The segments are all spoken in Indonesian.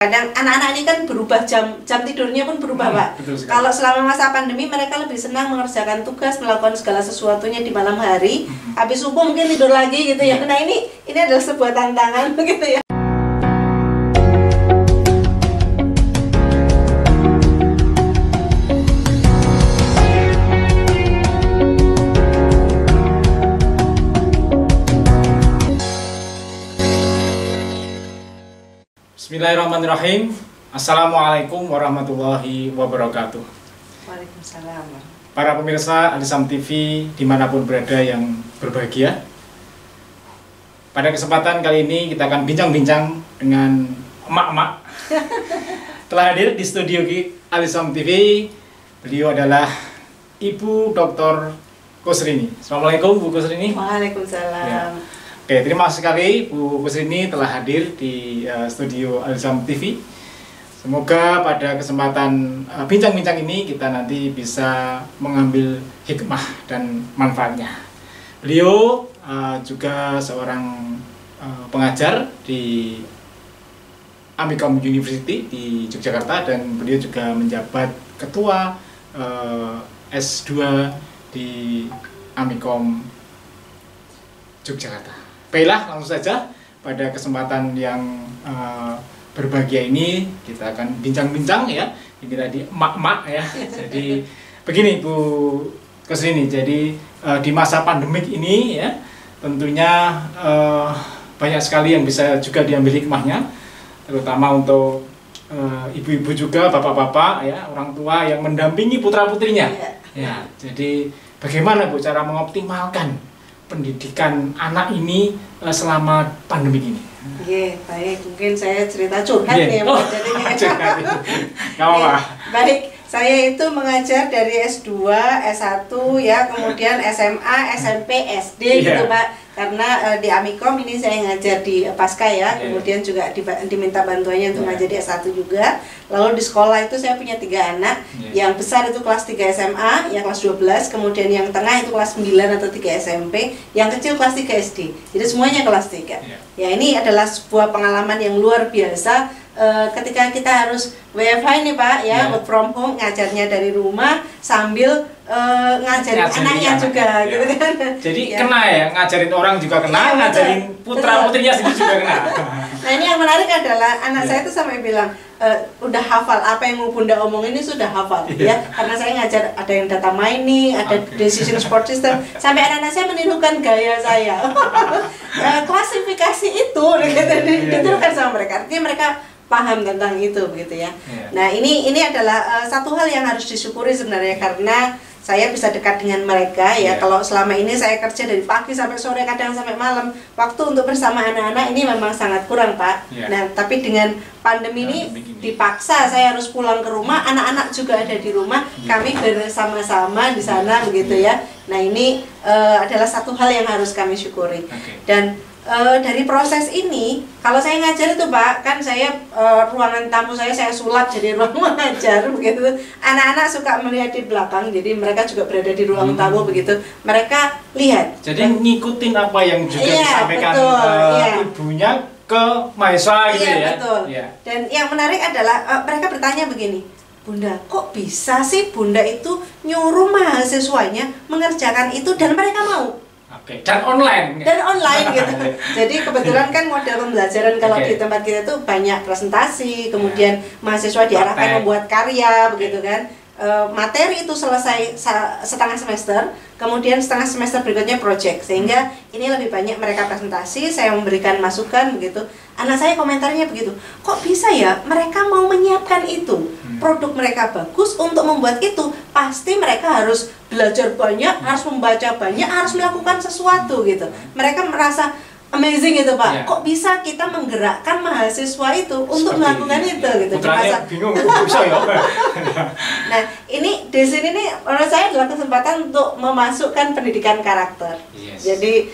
kadang anak-anak ini kan berubah jam tidurnya pun berubah Pak. Kalau selama masa pandemi mereka lebih senang mengerjakan tugas, melakukan segala sesuatunya di malam hari, habis subuh mungkin tidur lagi gitu ya. Nah ini adalah sebuah tantangan begitu ya. Bismillahirrahmanirrahim. Assalamualaikum warahmatullahi wabarakatuh. Waalaikumsalam. Para pemirsa Alisam TV dimanapun berada yang berbahagia, pada kesempatan kali ini kita akan bincang-bincang dengan emak-emak. Telah hadir di studio Alisam TV. Beliau adalah Ibu Dr. Kusrini. Assalamualaikum Bu Kusrini. Waalaikumsalam. Ya. Oke, terima kasih sekali Bu Kusrini telah hadir di studio Alisam TV. Semoga pada kesempatan bincang-bincang ini kita nanti bisa mengambil hikmah dan manfaatnya. Beliau juga seorang pengajar di Amikom University di Yogyakarta dan beliau juga menjabat ketua S2 di Amikom Yogyakarta. Baiklah, langsung saja pada kesempatan yang berbahagia ini kita akan bincang-bincang ya. Ini tadi emak-emak ya. Jadi begini Bu Kusrini, jadi di masa pandemik ini ya tentunya banyak sekali yang bisa juga diambil hikmahnya, terutama untuk ibu-ibu juga, bapak-bapak ya, orang tua yang mendampingi putra-putrinya. Ya, jadi bagaimana Bu cara mengoptimalkan pendidikan anak ini selama pandemi ini? Oke, baik. Mungkin saya cerita curhat nih ya, jadinya. Gak apa-apa. Baik, saya itu mengajar dari S2, S1 ya, kemudian SMA, SMP, SD gitu Pak. Karena di Amikom ini saya ngajar di Pasca ya, kemudian juga diminta bantuannya untuk ngajar di S1 juga. Lalu di sekolah itu saya punya 3 anak, yang besar itu kelas 3 SMA, yang kelas 12, kemudian yang tengah itu kelas 9 atau 3 SMP, yang kecil kelas 3 SD. Jadi semuanya kelas 3. Ya ini adalah sebuah pengalaman yang luar biasa ketika kita harus WFH ini Pak ya, work from home, ngajarnya dari rumah sambil ngajarin anaknya juga gitu kan. Jadi kena ya, ngajarin orang juga kena, ngajarin putra-putrinya sendiri juga kena. Nah ini yang menarik adalah anak saya itu sampai bilang udah hafal apa yang mau Bunda omongin ini, sudah hafal ya, karena saya ngajar ada yang data mining, ada decision support system, sampai anak-anak saya menirukan gaya saya. Klasifikasi itu ditirukan sama mereka, artinya mereka paham tentang itu begitu ya. Nah ini adalah satu hal yang harus disyukuri sebenarnya, karena saya bisa dekat dengan mereka ya. Kalau selama ini saya kerja dari pagi sampai sore, kadang sampai malam, waktu untuk bersama anak-anak ini memang sangat kurang Pak. Nah tapi dengan pandemi ini dipaksa saya harus pulang ke rumah, anak-anak juga ada di rumah, kami bersama-sama di sana begitu ya. Nah ini adalah satu hal yang harus kami syukuri. Dan dari proses ini, kalau saya ngajar itu Pak, kan saya ruangan tamu saya sulap jadi ruang mengajar begitu. Anak-anak suka melihat di belakang, jadi mereka juga berada di ruang tamu begitu. Mereka lihat. Jadi ngikutin apa yang juga disampaikan ibunya ke mahasiswa gitu ya. Betul. Dan yang menarik adalah mereka bertanya begini, Bunda, kok bisa sih Bunda itu nyuruh mahasiswanya mengerjakan itu dan mereka mau? Dan online gitu. Jadi kebetulan kan model pembelajaran kalau di tempat kita itu banyak presentasi, kemudian mahasiswa diarahkan membuat karya begitu kan. Materi itu selesai setengah semester, kemudian setengah semester berikutnya project, sehingga ini lebih banyak mereka presentasi, saya memberikan masukan begitu. Anak saya komentarnya begitu, kok bisa ya mereka mau menyiapkan itu, produk mereka bagus, untuk membuat itu pasti mereka harus belajar banyak, harus membaca banyak, harus melakukan sesuatu gitu. Mereka merasa amazing gitu Pak, kok bisa kita menggerakkan mahasiswa itu untuk melakukan itu gitu. Putranya bingung, kok bisa ya? Nah ini di sini nih menurut saya adalah kesempatan untuk memasukkan pendidikan karakter. Jadi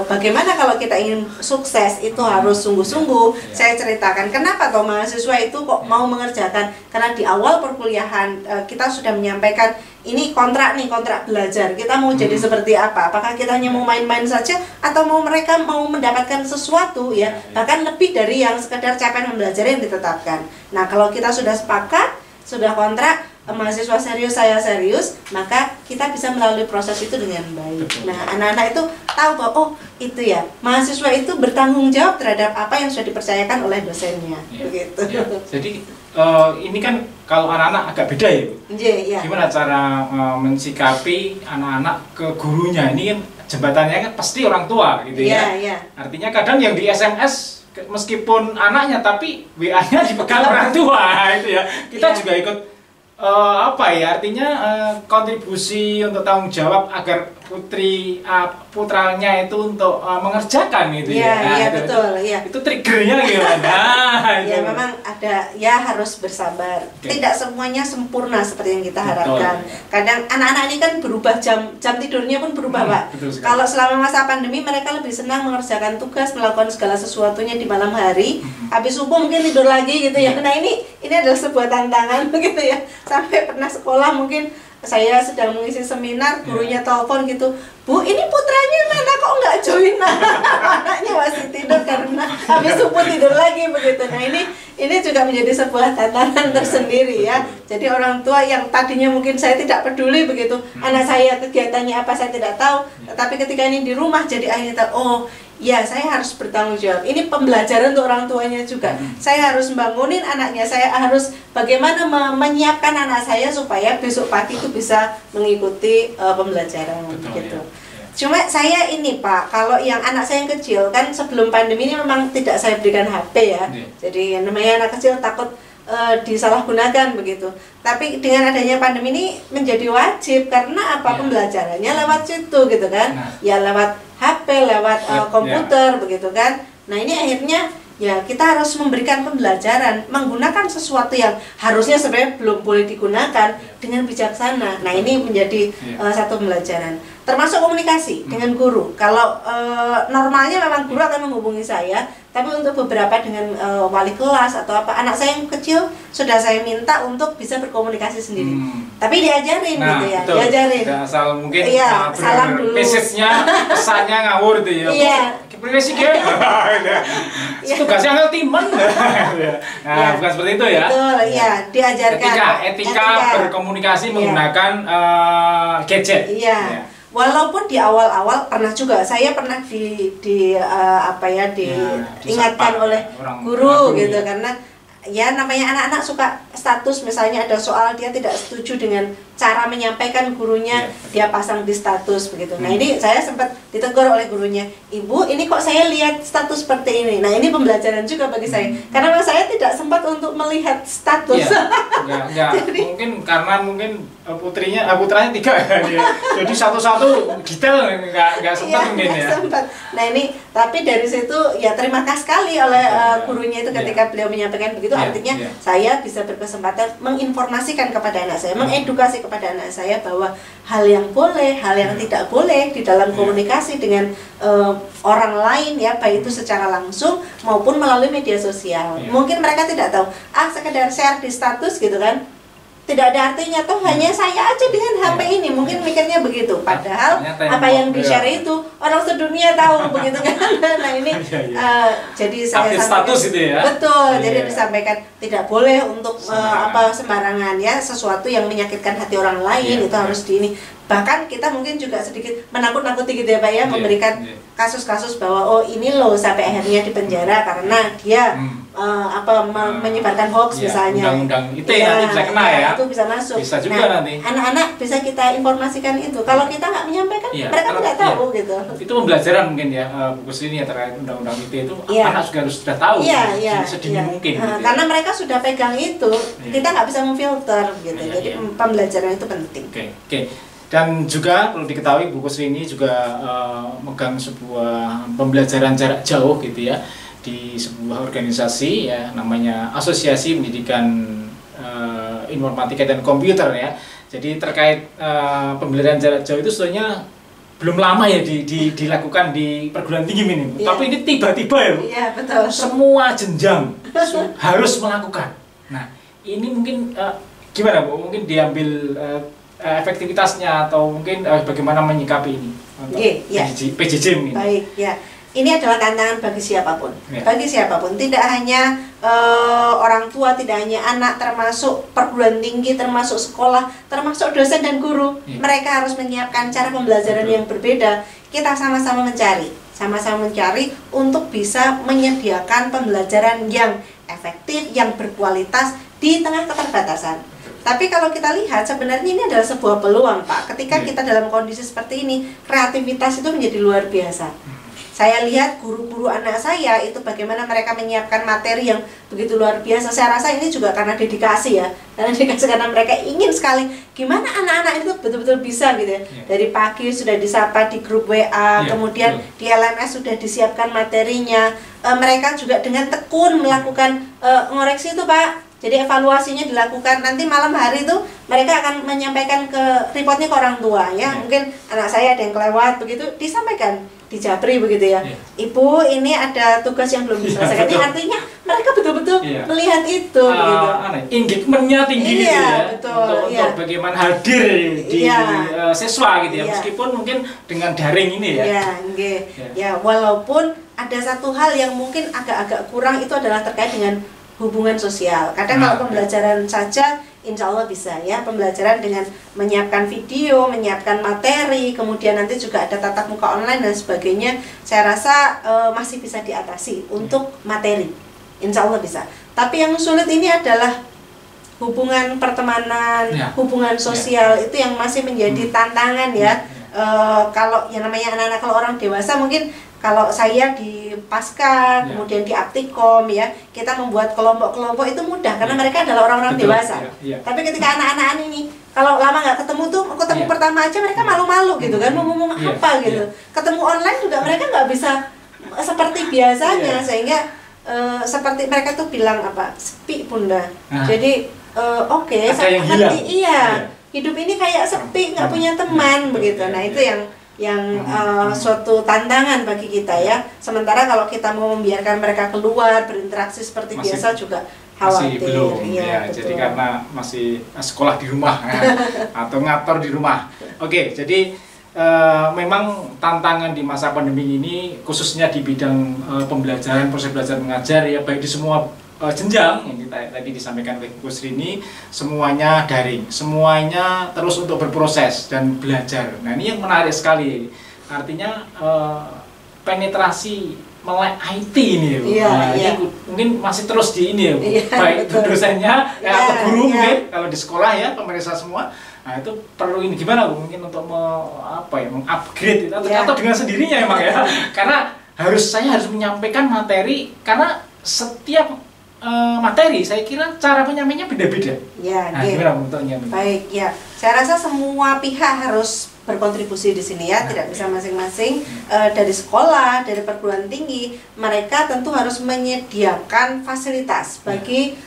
bagaimana kalau kita ingin sukses itu harus sungguh-sungguh. Saya ceritakan kenapa toh mahasiswa itu kok mau mengerjakan, karena di awal perkuliahan kita sudah menyampaikan ini kontrak belajar, kita mau jadi seperti apa, apakah kita hanya mau main-main saja atau mereka mau mendapatkan sesuatu ya, bahkan lebih dari yang sekedar capaian mempelajari yang ditetapkan. Nah, kalau kita sudah sepakat, sudah kontrak, mahasiswa serius, saya serius, maka kita bisa melalui proses itu dengan baik. Nah, anak-anak itu tahu bahwa oh itu ya, mahasiswa itu bertanggung jawab terhadap apa yang sudah dipercayakan oleh dosennya, begitu. Jadi ini kan kalau anak-anak agak beda ya, Bu. Gimana cara mensikapi anak-anak ke gurunya? Ini kan jembatannya kan pasti orang tua gitu ya. Artinya kadang yang di SMS meskipun anaknya tapi WA-nya dipegang orang tua itu ya. Kita juga ikut artinya kontribusi untuk tanggung jawab agar putranya itu untuk mengerjakan gitu ya. Betul. Itu triggernya gimana? Ya memang ada, ya harus bersabar. Tidak semuanya sempurna seperti yang kita harapkan. Kadang anak-anak ini kan berubah jam tidurnya pun berubah, Pak. Kalau selama masa pandemi mereka lebih senang mengerjakan tugas, melakukan segala sesuatunya di malam hari. Habis subuh mungkin tidur lagi gitu ya. Nah ini adalah sebuah tantangan begitu ya. Sampai pernah sekolah mungkin saya sedang mengisi seminar, gurunya telepon gitu, Bu, ini putranya mana kok nggak join? Anaknya masih tidur karena habis subuh tidur lagi begitu. Nah ini juga menjadi sebuah tantangan tersendiri ya. Jadi orang tua yang tadinya mungkin saya tidak peduli begitu, anak saya kegiatannya apa saya tidak tahu, tetapi ketika ini di rumah jadi akhirnya tahu, oh ya, saya harus bertanggung jawab. Ini pembelajaran untuk orang tuanya juga. Saya harus membangunin anaknya. Saya harus bagaimana menyiapkan anak saya supaya besok pagi itu bisa mengikuti pembelajaran. Gitu. Cuma saya ini Pak, kalau yang anak saya yang kecil kan sebelum pandemi ini memang tidak saya berikan HP ya. Jadi yang namanya anak kecil takut disalahgunakan begitu. Tapi dengan adanya pandemi ini menjadi wajib karena apa, pembelajarannya lewat situ gitu kan. Ya lewat HP, lewat komputer begitu kan. Nah ini akhirnya ya kita harus memberikan pembelajaran menggunakan sesuatu yang harusnya sebenarnya belum boleh digunakan dengan bijaksana. Nah ini menjadi satu pembelajaran. Termasuk komunikasi dengan guru. Kalau normalnya memang guru akan menghubungi saya, tapi untuk beberapa dengan wali kelas atau apa, anak saya yang kecil sudah saya minta untuk bisa berkomunikasi sendiri. Tapi diajarin gitu ya, betul. Diajarin. Asal mungkin salam dulu. Message-nya, pesannya ngawur tuh ya. Iya. Prinsip ya. Tugasnya nggak timan. Nah, bukan seperti itu ya. Betul, ya, diajarkan. Etika berkomunikasi menggunakan gadget. Iya. Walaupun di awal-awal pernah juga saya pernah diingatkan oleh guru gitu karena ya namanya anak-anak suka status, misalnya ada soal dia tidak setuju dengan cara menyampaikan gurunya, dia pasang di status begitu. Nah ini saya sempat ditegur oleh gurunya, Ibu ini kok saya lihat status seperti ini. Nah ini pembelajaran juga bagi saya karena saya tidak sempat untuk melihat status. Jadi, mungkin karena putranya 3 ya. Jadi satu-satu detail nggak sempat mungkin ya. Sempat. Nah ini tapi dari situ ya terima kasih sekali oleh gurunya itu ketika beliau menyampaikan begitu. Artinya saya bisa berkesempatan menginformasikan kepada anak saya, mengedukasi kepada anak saya bahwa hal yang boleh, hal yang tidak boleh di dalam komunikasi dengan orang lain ya, baik itu secara langsung maupun melalui media sosial. Mungkin mereka tidak tahu, sekedar share di status gitu kan, tidak ada artinya, toh hanya saya aja dengan HP ini, mungkin mikirnya begitu. Padahal apa yang di-share itu orang sedunia tahu begitu kan. Nah ini jadi saya sampaikan status itu ya. Betul, jadi disampaikan tidak boleh untuk sembarangan ya, sesuatu yang menyakitkan hati orang lain itu harus di ini. Bahkan kita mungkin juga sedikit menakut-nakuti gitu ya Pak ya, memberikan kasus-kasus bahwa oh ini loh sampai akhirnya dipenjara karena dia menyebarkan hoax misalnya. Undang-undang ITE nanti bisa kena ya. Itu bisa masuk. Bisa juga nanti. Anak-anak bisa kita informasikan itu. Kalau kita nggak menyampaikan, mereka tidak tahu gitu. Itu pembelajaran mungkin ya, buku ini ya terkait undang-undang ITE itu anak juga harus sudah tahu. Sedini mungkin. Gitu. Karena mereka sudah pegang itu, kita nggak bisa memfilter gitu. Jadi pembelajaran itu penting. Oke. Dan juga perlu diketahui buku ini juga megang sebuah pembelajaran jarak jauh gitu ya, di sebuah organisasi ya namanya Asosiasi Pendidikan Informatika dan Komputer ya. Jadi terkait pembelajaran jarak jauh itu sebenarnya belum lama ya dilakukan di perguruan tinggi ini, tapi ini tiba-tiba ya, iya, betul. Semua jenjang harus melakukan. Nah, ini mungkin gimana Bu? Mungkin diambil efektivitasnya atau mungkin bagaimana menyikapi ini untuk PJJ ini? Baik, ya. Ini adalah tantangan bagi siapapun, bagi siapapun. Tidak hanya orang tua, tidak hanya anak, termasuk perguruan tinggi, termasuk sekolah, termasuk dosen dan guru. Mereka harus menyiapkan cara pembelajaran yang berbeda. Kita sama-sama mencari untuk bisa menyediakan pembelajaran yang efektif, yang berkualitas di tengah keterbatasan. Tapi kalau kita lihat sebenarnya ini adalah sebuah peluang, Pak. Ketika kita dalam kondisi seperti ini, kreativitas itu menjadi luar biasa. Saya lihat guru-guru anak saya itu bagaimana mereka menyiapkan materi yang begitu luar biasa. Saya rasa ini juga karena dedikasi ya, karena mereka ingin sekali gimana anak-anak itu betul-betul bisa gitu ya. Dari pagi sudah disapa di grup WA, kemudian di LMS sudah disiapkan materinya. Mereka juga dengan tekun melakukan ngoreksi itu, Pak. Jadi evaluasinya dilakukan, nanti malam hari itu mereka akan menyampaikan reportnya ke orang tua ya. Mungkin anak saya ada yang kelewat begitu, disampaikan di Japri begitu ya. Ibu, ini ada tugas yang belum diselesaikan. Ini artinya mereka betul-betul melihat itu begitu. Engagementnya tinggi gitu ya. Betul, untuk bagaimana hadir di siswa gitu ya. Meskipun mungkin dengan daring ini ya. Ya, walaupun ada satu hal yang mungkin agak-agak kurang, itu adalah terkait dengan hubungan sosial. Kadang kalau pembelajaran saja insya Allah bisa ya, pembelajaran dengan menyiapkan video, menyiapkan materi, kemudian nanti juga ada tatap muka online dan sebagainya. Saya rasa masih bisa diatasi untuk materi, insya Allah bisa. Tapi yang sulit ini adalah hubungan pertemanan, hubungan sosial, itu yang masih menjadi tantangan ya. Kalau yang namanya anak-anak, kalau orang dewasa mungkin kalau saya di Pasca, kemudian di Aptikom ya, kita membuat kelompok-kelompok itu mudah karena mereka adalah orang-orang dewasa. Tapi ketika anak-anak ini kalau lama nggak ketemu tuh, ketemu pertama aja mereka malu-malu gitu kan, mau ngomong apa gitu. Ketemu online juga mereka nggak bisa seperti biasanya, sehingga seperti mereka tuh bilang apa, sepi Bunda. Jadi saya ngerti, hidup ini kayak sepi, nggak punya teman begitu. Nah itu yang suatu tantangan bagi kita ya. Sementara kalau kita mau membiarkan mereka keluar berinteraksi seperti biasa juga khawatir. Masih belum jadi karena masih sekolah di rumah atau ngatur di rumah. Oke, jadi memang tantangan di masa pandemi ini khususnya di bidang pembelajaran, proses belajar mengajar ya, baik di semua jenjang yang tadi disampaikan oleh Bu Srini, semuanya daring, semuanya terus untuk berproses dan belajar. Nah ini yang menarik sekali, artinya penetrasi melek IT ini ya. Ini mungkin masih terus di ini ya, baik itu dosennya atau guru mungkin kalau di sekolah ya, pemerintah semua. Nah itu perlu ini gimana Bu, mungkin untuk mengupgrade atau dengan sendirinya emang ya, karena saya harus menyampaikan materi, karena setiap materi, saya kira cara penyampainya beda-beda. Gimana bentuknya? Baik, ya. Saya rasa semua pihak harus berkontribusi di sini ya, tidak bisa masing-masing. Dari sekolah, dari perguruan tinggi, mereka tentu harus menyediakan fasilitas bagi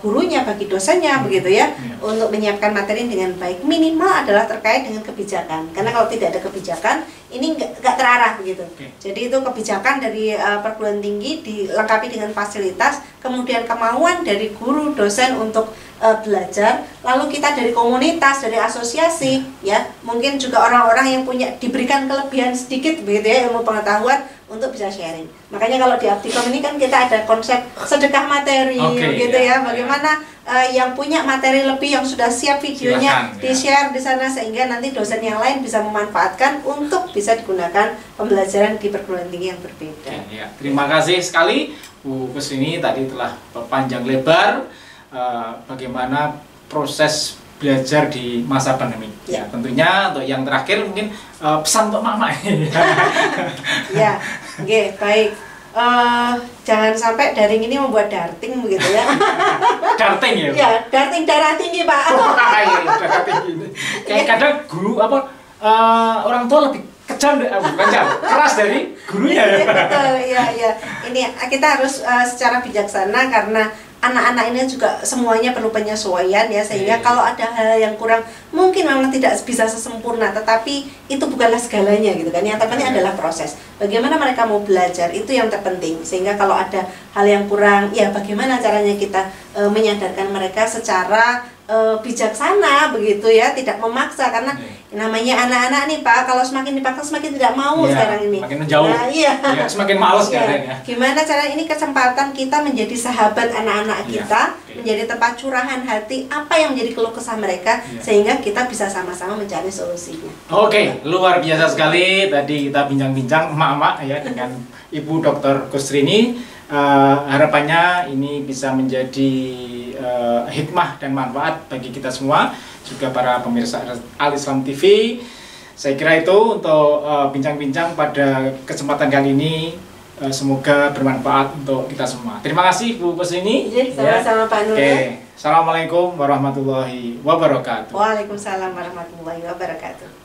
gurunya, bagi dosennya begitu ya, untuk menyiapkan materi dengan baik. Minimal adalah terkait dengan kebijakan, karena kalau tidak ada kebijakan ini nggak terarah begitu. Jadi itu kebijakan dari perguruan tinggi dilengkapi dengan fasilitas, kemudian kemauan dari guru, dosen untuk belajar, lalu kita dari komunitas, dari asosiasi ya, mungkin juga orang-orang yang diberikan kelebihan sedikit begitu ya, ilmu pengetahuan untuk bisa sharing. Makanya kalau di Aptikom ini kan kita ada konsep sedekah materi gitu ya, bagaimana yang punya materi lebih, yang sudah siap videonya, di-share di sana, sehingga nanti dosen yang lain bisa memanfaatkan untuk bisa digunakan pembelajaran di perguruan tinggi yang berbeda. Terima kasih sekali Bu Kusrini, tadi telah panjang lebar bagaimana proses belajar di masa pandemi. Tentunya untuk yang terakhir mungkin pesan untuk mama. Baik. Jangan sampai daring ini membuat darting begitu ya. Darting ya? Ya, darting darah tinggi Pak. Darah tinggi. Kayak kadang guru orang tua lebih kejam, keras dari gurunya ya. Betul, iya. Ini kita harus secara bijaksana, karena anak-anak ini juga semuanya perlu penyesuaian ya, sehingga Iya. kalau ada hal yang kurang mungkin memang tidak bisa sesempurna, tetapi itu bukanlah segalanya gitu kan. Yang terpenting Iya. adalah proses. Bagaimana mereka mau belajar itu yang terpenting. Sehingga kalau ada hal yang kurang, ya bagaimana caranya kita menyadarkan mereka secara bijaksana begitu ya, tidak memaksa, karena namanya anak-anak nih Pak, kalau semakin dipaksa semakin tidak mau sekarang ini. Makin menjauh. Nah, iya. Ya, semakin males Iya. kadang ya. Gimana cara ini kesempatan kita menjadi sahabat anak-anak Iya. kita, Oke. menjadi tempat curahan hati, apa yang menjadi keluh kesah mereka, Iya. sehingga kita bisa sama-sama mencari solusinya. Oke, luar biasa sekali. Tadi kita bincang-bincang emak-emak ya dengan Ibu Dr. Kusrini. Harapannya ini bisa menjadi hikmah dan manfaat bagi kita semua, juga para pemirsa Al Islam TV. Saya kira itu untuk bincang-bincang pada kesempatan kali ini. Semoga bermanfaat untuk kita semua. Terima kasih Bu Kusrini. Sama-sama Pak Nurul. Oke, Assalamualaikum warahmatullahi wabarakatuh. Waalaikumsalam warahmatullahi wabarakatuh.